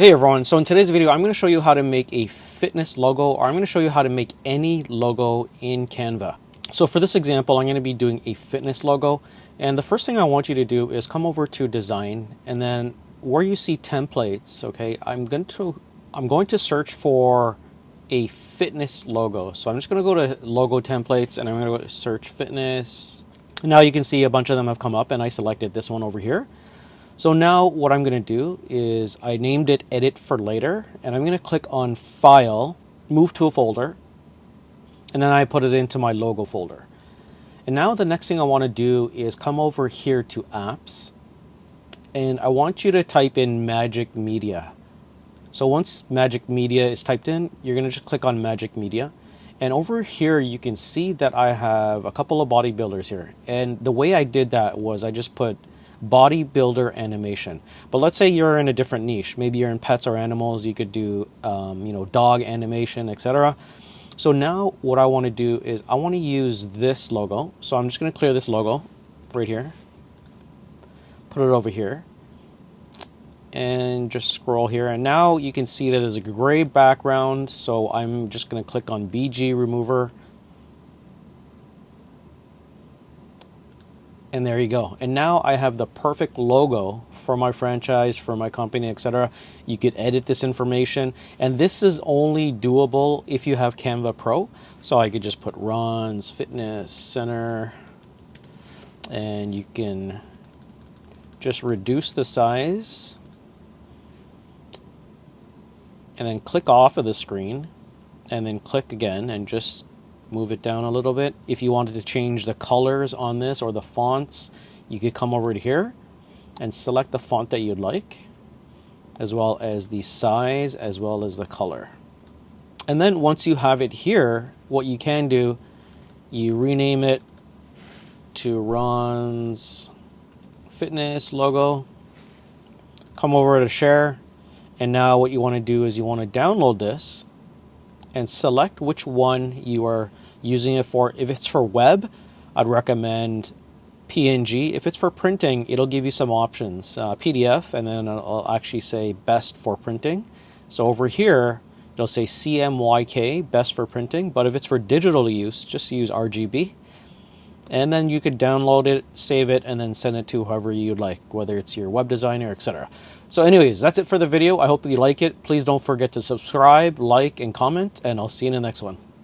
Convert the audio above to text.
Hey everyone, so in today's video I'm going to show you how to make a fitness logo, or I'm going to show you how to make any logo in Canva. So for this example I'm going to be doing a fitness logo, and the first thing I want you to do is come over to design, and then where you see templates, okay, I'm going to search for a fitness logo. So I'm just going to go to logo templates and I'm going to go to search fitness. Now you can see a bunch of them have come up and I selected this one over here. So now what I'm going to do is I named it Edit for Later, and I'm going to click on File, Move to a Folder, and then I put it into my logo folder. And now the next thing I want to do is come over here to Apps, and I want you to type in Magic Media. So once Magic Media is typed in, you're going to just click on Magic Media. And over here you can see that I have a couple of bodybuilders here. And the way I did that was I just put bodybuilder animation. But let's say you're in a different niche. Maybe you're in pets or animals. You could do dog animation, etc. So now what I want to do is I want to use this logo. So I'm just going to clear this logo right here, put it over here, and just scroll here. And now you can see that there's a gray background. So I'm just going to click on BG Remover. And there you go. And now I have the perfect logo for my franchise, for my company, etc. You could edit this information. And this is only doable if you have Canva Pro. So I could just put runs, fitness, center. And you can just reduce the size. And then click off of the screen. And then click again and just move it down a little bit. If you wanted to change the colors on this or the fonts, you could come over to here and select the font that you'd like, as well as the size, as well as the color. And then once you have it here, what you can do, you rename it to Ron's Fitness Logo, come over to share, and now what you want to do is you want to download this and select which one you are using it for. If it's for web, I'd recommend PNG. If it's for printing, it'll give you some options, PDF, and then I'll actually say best for printing. So over here, it'll say CMYK, best for printing, but if it's for digital use, just use RGB. And then you could download it, save it, and then send it to whoever you'd like, whether it's your web designer, etc. So anyways, that's it for the video. I hope you like it. Please don't forget to subscribe, like, and comment, and I'll see you in the next one.